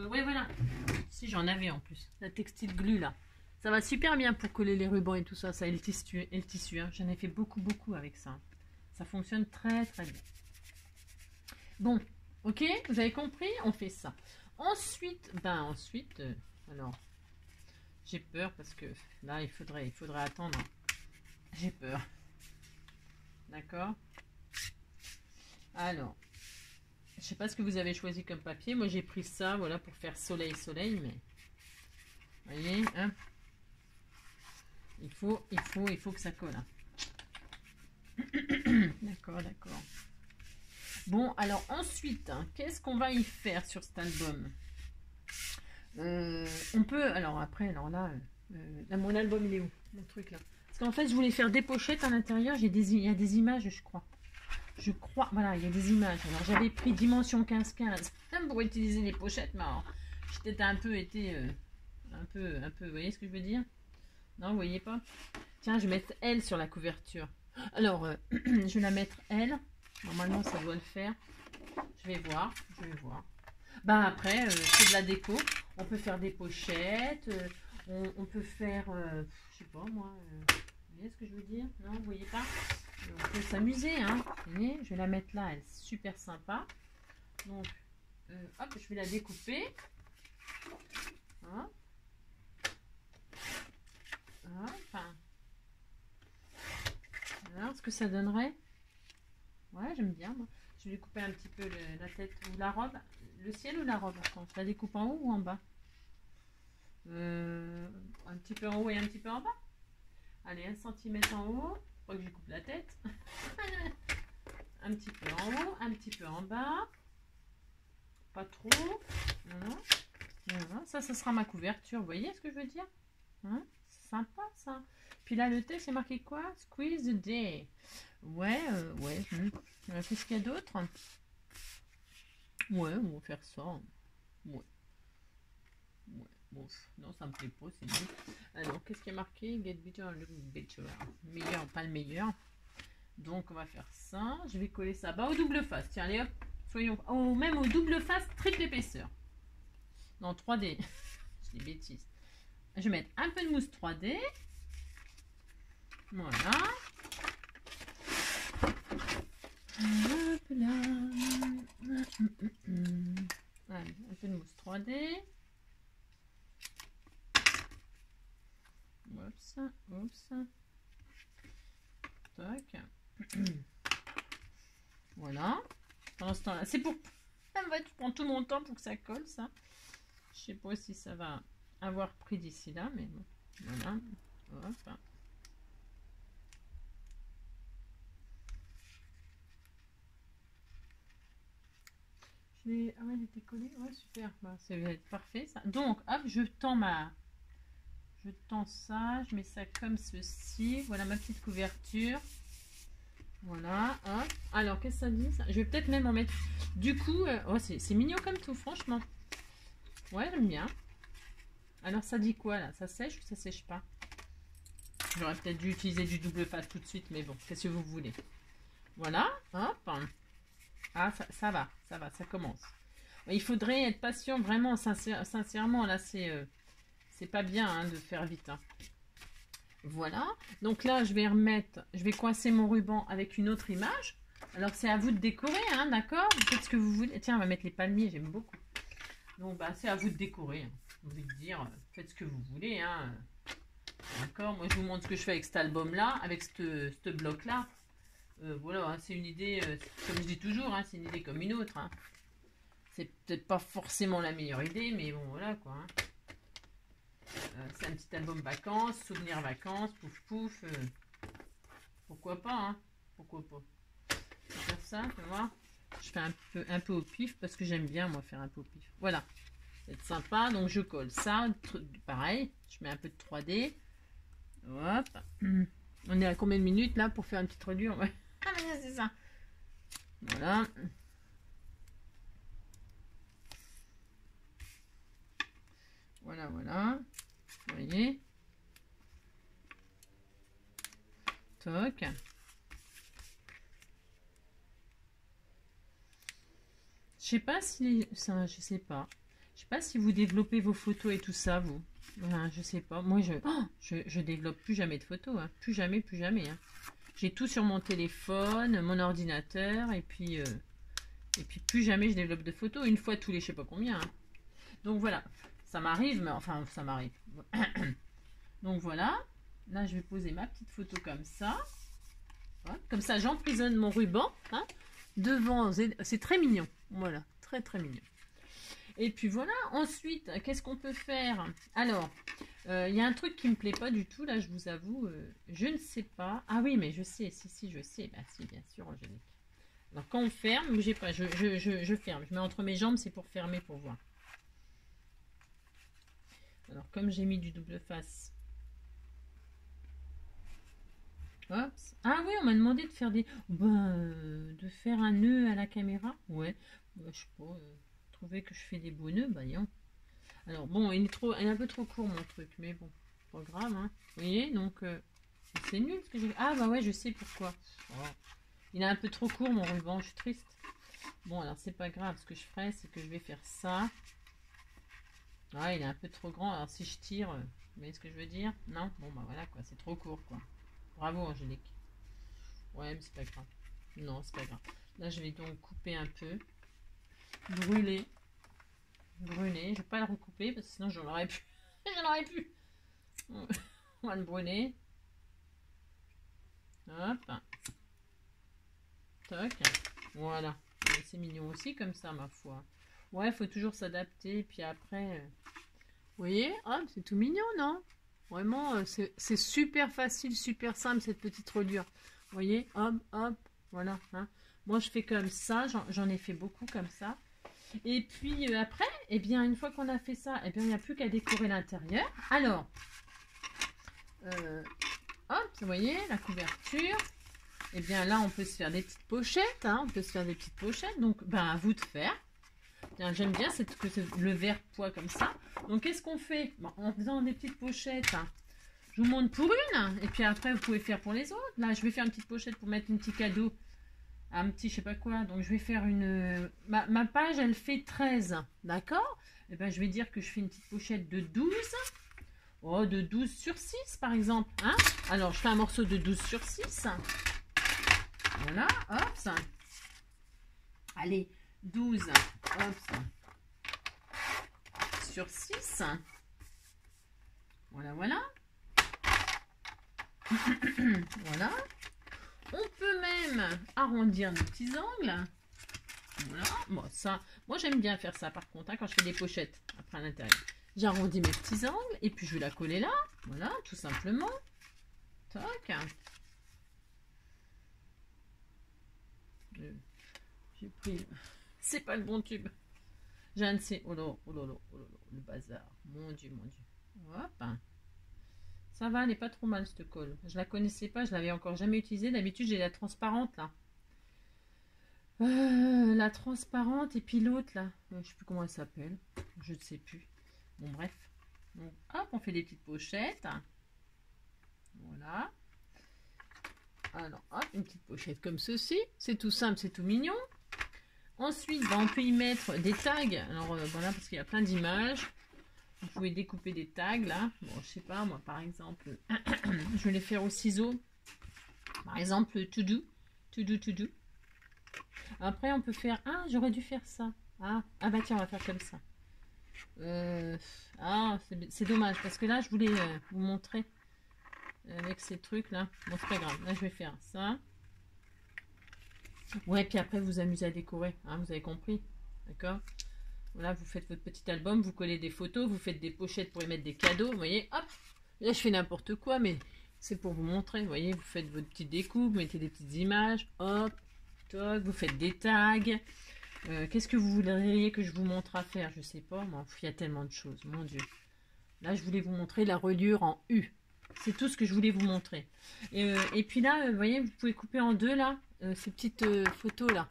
Ouais, voilà. Si, j'en avais en plus. La textile glue, là. Ça va super bien pour coller les rubans et tout ça. Ça et le tissu, hein. J'en ai fait beaucoup, beaucoup avec ça. Ça fonctionne très, très bien. Bon. Ok, vous avez compris? On fait ça. Ensuite, alors, j'ai peur parce que là, il faudrait attendre. J'ai peur. D'accord? Alors, je sais pas ce que vous avez choisi comme papier. Moi, j'ai pris ça, voilà, pour faire soleil, mais... Vous voyez, hein? Il faut que ça colle. Hein. D'accord, d'accord. Bon, alors ensuite, hein, qu'est-ce qu'on va y faire sur cet album? On peut, alors après, là, mon album, il est où? Mon truc là. Parce qu'en fait, je voulais faire des pochettes à l'intérieur. Il y a des images, je crois. Voilà, il y a des images. Alors, j'avais pris dimension 15-15 pour utiliser les pochettes, mais j'ai peut-être un peu, vous voyez ce que je veux dire? Non, vous voyez pas? Tiens, je vais mettre elle sur la couverture. Alors, je vais la mettre elle. Normalement, ça doit le faire. Je vais voir. Bah après, c'est de la déco. On peut faire des pochettes. On peut faire, je sais pas moi. Vous voyez ce que je veux dire? Non, vous voyez pas? On peut s'amuser, hein. Vous voyez, je vais la mettre là. Elle est super sympa. Donc, hop, je vais la découper. Hein. Enfin. Alors, ce que ça donnerait? Ouais, j'aime bien, moi. Je vais couper un petit peu la tête ou la robe. Le ciel ou la robe? Attends, je la découpe en haut ou en bas? Un petit peu en haut et un petit peu en bas. Allez, 1 cm en haut. Faut que je coupe la tête. Un petit peu en haut, un petit peu en bas. Pas trop. Voilà. Voilà. Ça sera ma couverture. Vous voyez ce que je veux dire? Hein, c'est sympa, ça. Puis là, le texte, c'est marqué quoi? Squeeze the day. Ouais, ouais. Qu'est-ce qu'il y a d'autre? Ouais, on va faire ça. Ouais. Bon, non, ça me plaît pas, c'est bien. Alors, qu'est-ce qui est marqué? Get better, look better. Meilleur, pas le meilleur. Donc, on va faire ça. Je vais coller ça. Bah, au double face. Tiens, allez hop. Soyons. Oh, même au double face, triple épaisseur. Non, 3D. Je dis bêtises. Je vais mettre un peu de mousse 3D. Voilà. Hop là. Allez, un peu de mousse 3D. Oups, oups. Tac. Voilà. Pendant ce temps-là, c'est pour... En fait, je prends tout mon temps pour que ça colle, ça. Je sais pas si ça va avoir pris d'ici là, mais bon. Voilà. Hop. Ah ouais, il était collé. Ouais, super. Bah, ça va être parfait ça. Donc, hop, je tends ça, je mets ça comme ceci. Voilà ma petite couverture. Voilà, hop. Alors, qu'est-ce que ça dit ça? Je vais peut-être même en mettre. Du coup, oh, c'est mignon comme tout, franchement. Ouais, j'aime bien. Alors, ça dit quoi là? Ça sèche ou ça sèche pas? J'aurais peut-être dû utiliser du double face tout de suite, mais bon, qu'est-ce que vous voulez? Voilà, hop. Ah, ça va, ça commence. Il faudrait être patient, vraiment, sincèrement, là, c'est pas bien hein, de faire vite. Hein. Voilà, donc là, je vais coincer mon ruban avec une autre image. Alors, c'est à vous de décorer, hein, d'accord? Faites ce que vous voulez. Tiens, on va mettre les palmiers, j'aime beaucoup. Donc, bah, c'est à vous de décorer. Hein. J'ai envie de dire, faites ce que vous voulez, hein. D'accord, moi, je vous montre ce que je fais avec cet album-là, avec ce bloc-là. Voilà, hein, c'est une idée, comme je dis toujours, hein, c'est une idée comme une autre. Hein. C'est peut-être pas forcément la meilleure idée, mais bon, voilà quoi. Hein. C'est un petit album vacances, souvenirs vacances, pouf pouf. Pourquoi pas, hein? Pourquoi pas? Je vais faire ça, tu vois. Je fais un peu au pif parce que j'aime bien, moi, faire un peu au pif. Voilà, c'est sympa. Donc, je colle ça, pareil. Je mets un peu de 3D. Hop. On est à combien de minutes là pour faire une petite reliure? Ouais. Ah, mais c'est ça. Voilà. Voilà, voilà. Vous voyez? Toc. Je sais pas si... Ça, je sais pas. Je sais pas si vous développez vos photos et tout ça, vous. Voilà, je sais pas. Moi, je développe plus jamais de photos. Hein. Plus jamais, plus jamais. Hein. J'ai tout sur mon téléphone, mon ordinateur, et puis plus jamais je développe de photos. Une fois tous les je sais pas combien. Hein. Donc voilà, ça m'arrive, mais enfin ça m'arrive. Donc voilà, là je vais poser ma petite photo comme ça. Voilà. Comme ça j'emprisonne mon ruban. Hein, devant, c'est très mignon. Voilà, très très mignon. Et puis voilà, ensuite, qu'est-ce qu'on peut faire? Alors, il y a un truc qui me plaît pas du tout, là, je vous avoue, je ne sais pas. Ah oui, mais je sais, si, je sais. Bah si, bien sûr, Angélique. Alors, quand on ferme, bougez pas, je ferme. Je mets entre mes jambes, c'est pour fermer, pour voir. Alors, comme j'ai mis du double face. Hop. Ah oui, on m'a demandé de faire de faire un nœud à la caméra. Ouais, je sais pas, trouver que je fais des beaux nœuds, bah non. Alors bon, il est un peu trop court mon truc, mais bon, pas grave, hein. Vous voyez, donc c'est nul ce que j'ai. Ah bah ouais, je sais pourquoi. Oh. Il est un peu trop court mon ruban, je suis triste. Bon, alors c'est pas grave, ce que je ferai, c'est que je vais faire ça. Ah, il est un peu trop grand, alors si je tire, vous voyez ce que je veux dire? Non? Bon bah voilà quoi, c'est trop court quoi. Bravo Angélique. Ouais, mais c'est pas grave. Non, c'est pas grave. Là, je vais donc couper un peu. Brûler. Je vais pas le recouper parce que sinon j'en aurais pu. J'en aurais pu. On va le brûler. Hop. Toc. Voilà. C'est mignon aussi comme ça, ma foi. Ouais, il faut toujours s'adapter. Puis après, vous voyez, hop, c'est tout mignon, non? Vraiment, c'est super facile, super simple cette petite reliure. Vous voyez, hop, hop, voilà. Hein. Moi, je fais comme ça. J'en ai fait beaucoup comme ça. Et puis après, eh bien, une fois qu'on a fait ça, eh bien, il n'y a plus qu'à décorer l'intérieur. Alors, hop, vous voyez, la couverture. Eh bien, là, on peut se faire des petites pochettes. Hein, on peut se faire des petites pochettes. Donc, ben, à vous de faire. J'aime bien le verre poids comme ça. Donc, qu'est-ce qu'on fait? Bon, en faisant des petites pochettes, hein, je vous montre pour une. Et puis après, vous pouvez faire pour les autres. Là, je vais faire une petite pochette pour mettre un petit cadeau. Un petit je sais pas quoi, donc je vais faire une ma page elle fait 13, d'accord, et ben je vais dire que je fais une petite pochette de 12, oh de 12 sur 6 par exemple, hein. Alors je fais un morceau de 12 sur 6, voilà, hop ça. Allez 12 hop sur 6, voilà voilà. Voilà. On peut même arrondir nos petits angles. Voilà. Bon, ça, moi j'aime bien faire ça par contre, hein, quand je fais des pochettes après à l'intérieur. J'arrondis mes petits angles et puis je vais la coller là. Voilà, tout simplement. Toc. J'ai pris C'est pas le bon tube. J'ai un de ces... Oh là, oh là là, oh là là, le bazar. Mon Dieu, mon Dieu. Hop. Ça va, elle n'est pas trop mal, cette colle. Je la connaissais pas, je l'avais encore jamais utilisée. D'habitude, j'ai la transparente, là. La transparente et puis l'autre, là. Je sais plus comment elle s'appelle. Je ne sais plus. Bon, bref. Donc, hop, on fait des petites pochettes. Voilà. Alors, hop, une petite pochette comme ceci. C'est tout simple, c'est tout mignon. Ensuite, on peut y mettre des tags. Alors, voilà, parce qu'il y a plein d'images. Vous pouvez découper des tags, là. Bon, je sais pas, moi, par exemple, je vais les faire au ciseau. Par exemple, to do. To do, to do. Après, on peut faire... Ah, j'aurais dû faire ça. Ah bah tiens, on va faire comme ça. C'est dommage, parce que là, je voulais vous montrer avec ces trucs-là. Bon, c'est pas grave. Là, je vais faire ça. Ouais, puis après, vous amusez à décorer. Hein, vous avez compris. D'accord? Voilà, vous faites votre petit album, vous collez des photos, vous faites des pochettes pour y mettre des cadeaux. Vous voyez, hop. Là, je fais n'importe quoi, mais c'est pour vous montrer. Vous voyez, vous faites votre petite découpe, vous mettez des petites images. Hop. Toc, vous faites des tags. Qu'est-ce que vous voudriez que je vous montre à faire? Je sais pas, moi, il y a tellement de choses, mon Dieu. Là, je voulais vous montrer la reliure en U. C'est tout ce que je voulais vous montrer. Et puis là, vous voyez, vous pouvez couper en deux, là, ces petites photos, là.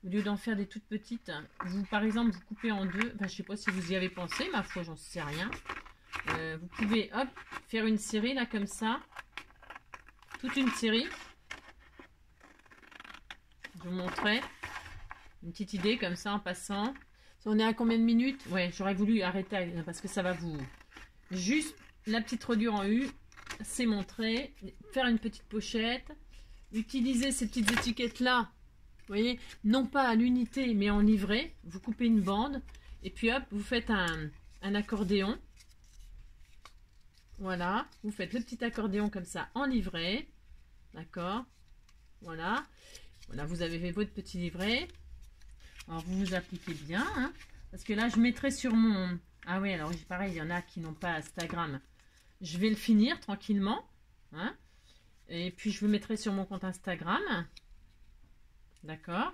Au lieu d'en faire des toutes petites, vous, par exemple, vous coupez en deux. Enfin, je sais pas si vous y avez pensé, ma foi, j'en sais rien. Vous pouvez, hop, faire une série, là, comme ça. Toute une série. Je vous montrerai. Une petite idée comme ça en passant. On est à combien de minutes? Ouais, j'aurais voulu arrêter parce que ça va vous... Juste la petite reliure en U, c'est montré. Faire une petite pochette. Utiliser ces petites étiquettes-là. Vous voyez, non pas à l'unité, mais en livret. Vous coupez une bande. Et puis hop, vous faites un accordéon. Voilà. Vous faites le petit accordéon comme ça en livret. D'accord. Voilà. Voilà, vous avez fait votre petit livret. Alors, vous vous appliquez bien. Hein, parce que là, je mettrai sur mon... Ah oui, alors pareil, il y en a qui n'ont pas Instagram. Je vais le finir tranquillement. Hein, et puis, je le mettrai sur mon compte Instagram. D'accord.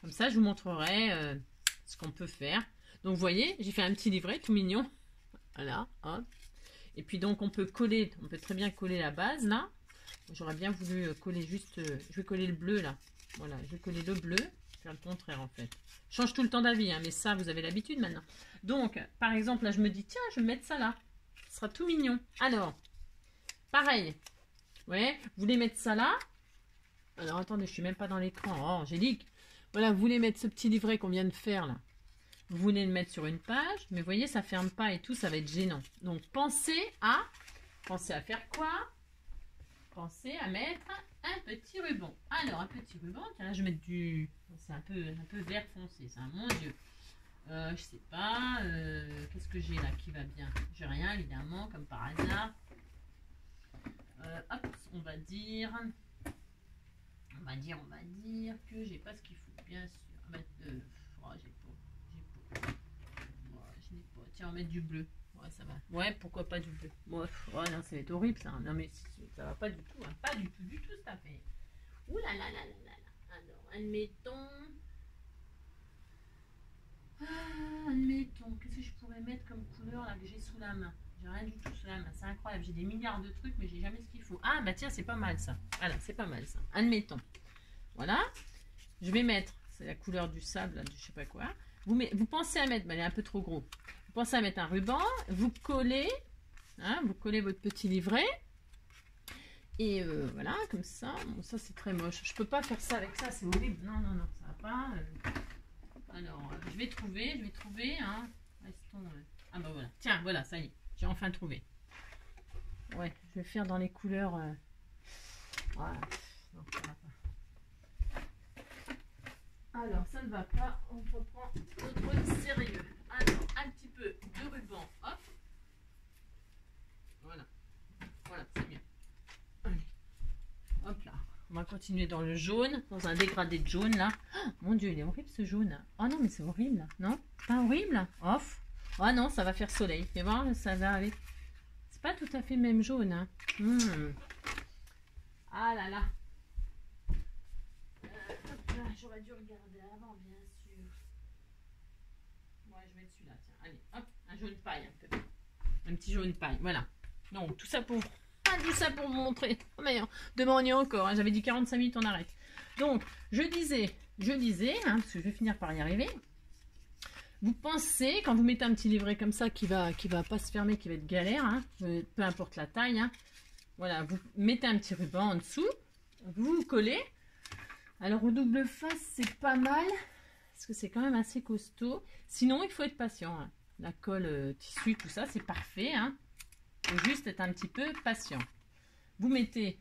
Comme ça, je vous montrerai ce qu'on peut faire. Donc, vous voyez, j'ai fait un petit livret tout mignon. Voilà. Hop. Et puis, donc, on peut coller. On peut très bien coller la base, là. J'aurais bien voulu coller juste... je vais coller le bleu, là. Voilà, je vais coller le bleu. Faire le contraire, en fait. Je change tout le temps d'avis, hein, mais ça, vous avez l'habitude maintenant. Donc, par exemple, là, je me dis, tiens, je vais mettre ça là. Ce sera tout mignon. Alors, pareil. Ouais, vous voulez mettre ça là. Alors, attendez, je suis même pas dans l'écran. Oh, Angélique. Voilà, vous voulez mettre ce petit livret qu'on vient de faire, là. Vous voulez le mettre sur une page, mais vous voyez, ça ferme pas et tout, ça va être gênant. Donc, pensez à faire quoi? Pensez à mettre un petit ruban. Alors, un petit ruban, tiens, là, je vais mettre du... C'est un peu vert foncé, ça, mon Dieu. Je sais pas, qu'est-ce que j'ai là qui va bien? J'ai rien, évidemment, comme par hasard. Hop, on va dire que j'ai pas ce qu'il faut, bien sûr. Oh, j'ai pas. Oh, je n'ai pas. Tiens, on va mettre du bleu. Ouais, ça va. Ouais, pourquoi pas du bleu? Bon, oh non, ça va être horrible, ça. Non, mais ça va pas du tout, hein. Pas du tout, cette affaire. Ouh là là là là là là. Alors, admettons, qu'est-ce que je pourrais mettre comme couleur là que j'ai sous la main? J'ai rien du tout sous la main, c'est incroyable. J'ai des milliards de trucs, mais j'ai jamais ce qu'il faut. Ah, bah tiens, c'est pas mal ça. Voilà, c'est pas mal ça. Admettons. Voilà. Je vais mettre, c'est la couleur du sable, là, je sais pas quoi. Vous pensez à mettre, bah, elle est un peu trop gros. Vous pensez à mettre un ruban, vous collez, hein, vous collez votre petit livret. Et voilà, comme ça. Bon, ça, c'est très moche. Je peux pas faire ça avec ça, c'est horrible. Non, non, non, ça va pas. Alors, je vais trouver, hein. Restons... Ah bah voilà. Tiens, voilà, ça y est. J'ai enfin trouvé. Ouais, je vais faire dans les couleurs... Voilà. Non, ça va pas. Alors, ça ne va pas. On reprend notre sérieux. Alors, un petit peu de ruban. Hop. Voilà. Voilà, c'est bien. Allez. Hop là. On va continuer dans le jaune, dans un dégradé de jaune là. Oh, mon Dieu, il est horrible ce jaune. Oh non, mais c'est horrible. Non? C'est pas horrible? Off. Oh non, ça va faire soleil. Fais voir, ça va avec. C'est pas tout à fait le même jaune. Hein. Ah là là. j'aurais dû regarder avant, bien sûr. Ouais, je vais mettre celui-là, tiens. Allez, hop, un jaune paille un peu. Un petit jaune paille, voilà. Donc, tout ça pour vous montrer. Oh merde, demain on y est encore, hein. J'avais dit 45 minutes, on arrête. Donc, je disais, hein, parce que je vais finir par y arriver. Vous pensez, quand vous mettez un petit livret comme ça qui va pas se fermer, qui va être galère, hein, peu importe la taille, hein, voilà, vous mettez un petit ruban en dessous, vous collez. Alors au double face, c'est pas mal, parce que c'est quand même assez costaud. Sinon, il faut être patient, hein. La colle tissu, tout ça, c'est parfait, hein. Il faut juste être un petit peu patient. Vous mettez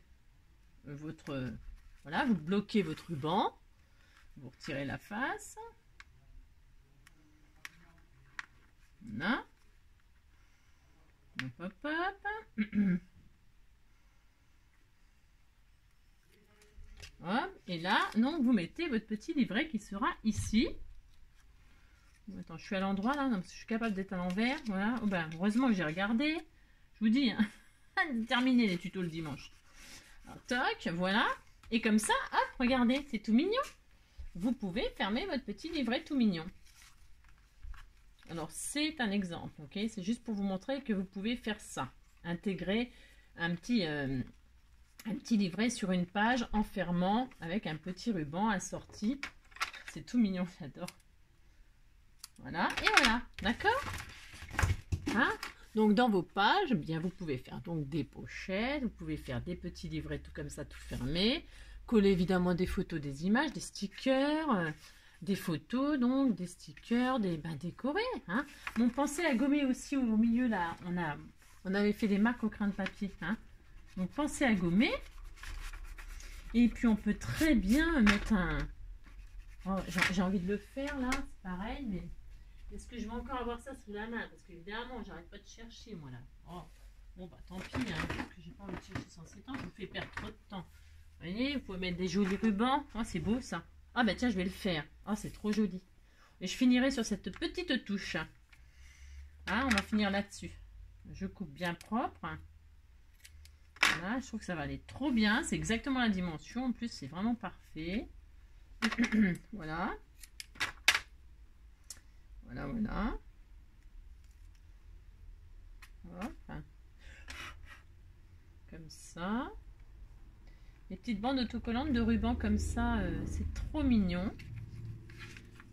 votre... Voilà, vous bloquez votre ruban. Vous retirez la face. Voilà. Hop, hop, hop. Hop. Et là, donc, vous mettez votre petit livret qui sera ici. Attends, je suis à l'endroit là, non, parce que je suis capable d'être à l'envers. Voilà. Oh, ben, heureusement que j'ai regardé. Je vous dis, hein, terminé les tutos le dimanche. Alors, toc, voilà. Et comme ça, hop, regardez, c'est tout mignon. Vous pouvez fermer votre petit livret tout mignon. Alors, c'est un exemple, ok? C'est juste pour vous montrer que vous pouvez faire ça. Intégrer un petit livret sur une page en fermant avec un petit ruban assorti. C'est tout mignon, j'adore. Voilà, et voilà, d'accord? Hein? Donc, dans vos pages, bien, vous pouvez faire donc des pochettes, vous pouvez faire des petits livrets tout comme ça, tout fermé. Coller évidemment des photos, des images, des stickers... des photos, donc des stickers, des décorés. Hein. Bon, pensez à gommer aussi au milieu là. On avait fait des marques au crayon de papier. Hein. Donc pensez à gommer. Et puis on peut très bien mettre un... Oh, j'ai envie de le faire là, c'est pareil, mais est-ce que je vais encore avoir ça sous la main? Parce qu'évidemment, j'arrête pas de chercher moi là. Oh. Bon bah tant pis, hein, parce que j'ai pas envie de chercher sans ces temps, je vous fais perdre trop de temps. Vous voyez, vous pouvez mettre des jolis rubans. Oh, c'est beau ça. Ah bah tiens, je vais le faire. Oh, c'est trop joli. Et je finirai sur cette petite touche. Ah, on va finir là-dessus. Je coupe bien propre. Voilà, je trouve que ça va aller trop bien. C'est exactement la dimension. En plus, c'est vraiment parfait. Voilà. Voilà, voilà. Hop. Comme ça. Les petites bandes autocollantes de ruban comme ça, c'est trop mignon.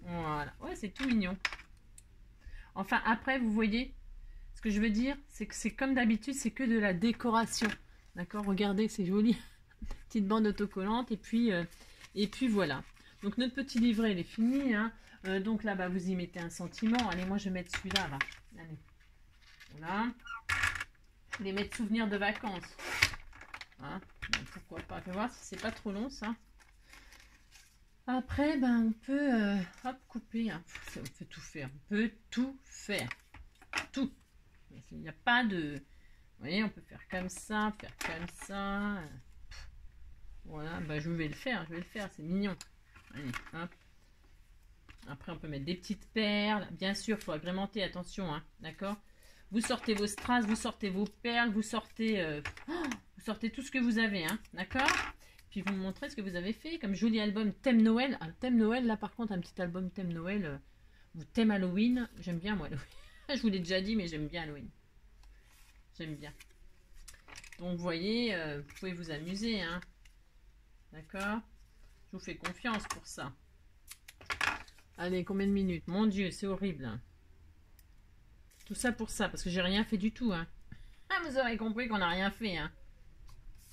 Voilà, ouais, c'est tout mignon. Enfin, après, vous voyez, ce que je veux dire, c'est que c'est comme d'habitude, c'est que de la décoration. D'accord, regardez, c'est joli. Petite bande autocollante, et puis voilà. Donc, notre petit livret, il est fini. Hein. Donc là, bah, vous y mettez un sentiment. Allez, moi, je vais mettre celui-là. Là. Allez. Voilà. Je vais mettre souvenir de vacances. Hein, ben, pourquoi pas, je vais voir si c'est pas trop long ça. Après ben on peut hop couper, hein. On peut tout faire, on peut tout faire, tout. Il n'y a pas de, vous voyez, on peut faire comme ça, voilà, ben, je vais le faire, c'est mignon. Allez, hop. Après on peut mettre des petites perles, bien sûr, il faut agrémenter, attention, hein, d'accord. Vous sortez vos strass, vous sortez vos perles, vous sortez tout ce que vous avez, hein, d'accord? Puis vous me montrez ce que vous avez fait comme joli album thème Noël. Un thème Noël, là par contre, un petit album thème Noël, ou thème Halloween. J'aime bien moi Halloween. Je vous l'ai déjà dit, mais j'aime bien Halloween. J'aime bien. Donc vous voyez, vous pouvez vous amuser, hein, d'accord? Je vous fais confiance pour ça. Allez, combien de minutes? Mon Dieu, c'est horrible. Hein. Tout ça pour ça, parce que j'ai rien fait du tout. Hein. Ah, vous aurez compris qu'on n'a rien fait. Hein.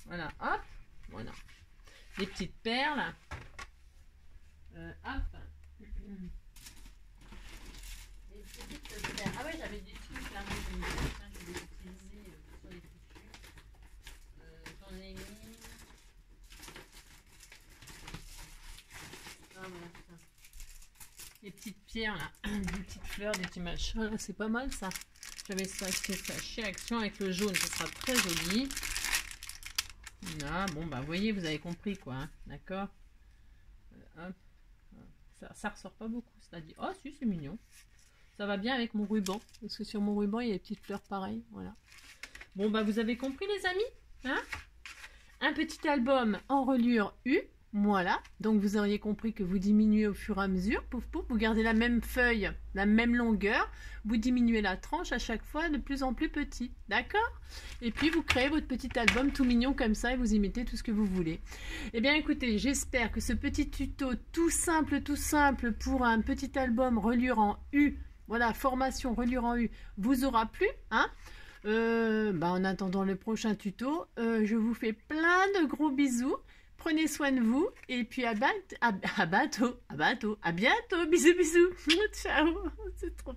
Voilà, hop, voilà. Des petites perles. Hop. Des petites perles. Ah ouais, j'avais des trucs là. Je vais les utiliser sur les tissus. J'en ai mis. Ah voilà, ça. Des petites pierres là. Des petites fleurs, des petits machins. Ah, c'est pas mal ça. J'avais ça chez Action avec le jaune. Ça sera très joli. Là, bon, bah, vous voyez, vous avez compris, quoi. Hein, d'accord. Hop. Ça ressort pas beaucoup. C'est-à-dire, oh, si, c'est mignon. Ça va bien avec mon ruban. Parce que sur mon ruban, il y a des petites fleurs pareilles. Voilà. Bon, bah, vous avez compris, les amis. Hein? Un petit album en reliure U. Voilà, donc vous auriez compris que vous diminuez au fur et à mesure, pouf pouf, vous gardez la même feuille, la même longueur, vous diminuez la tranche à chaque fois de plus en plus petit, d'accord? Et puis vous créez votre petit album tout mignon comme ça et vous y mettez tout ce que vous voulez. Eh bien écoutez, j'espère que ce petit tuto tout simple pour un petit album reliure en U, voilà, formation reliure en U, vous aura plu, hein? En attendant le prochain tuto, je vous fais plein de gros bisous. Prenez soin de vous et puis à bientôt, bisous bisous, ciao, c'est trop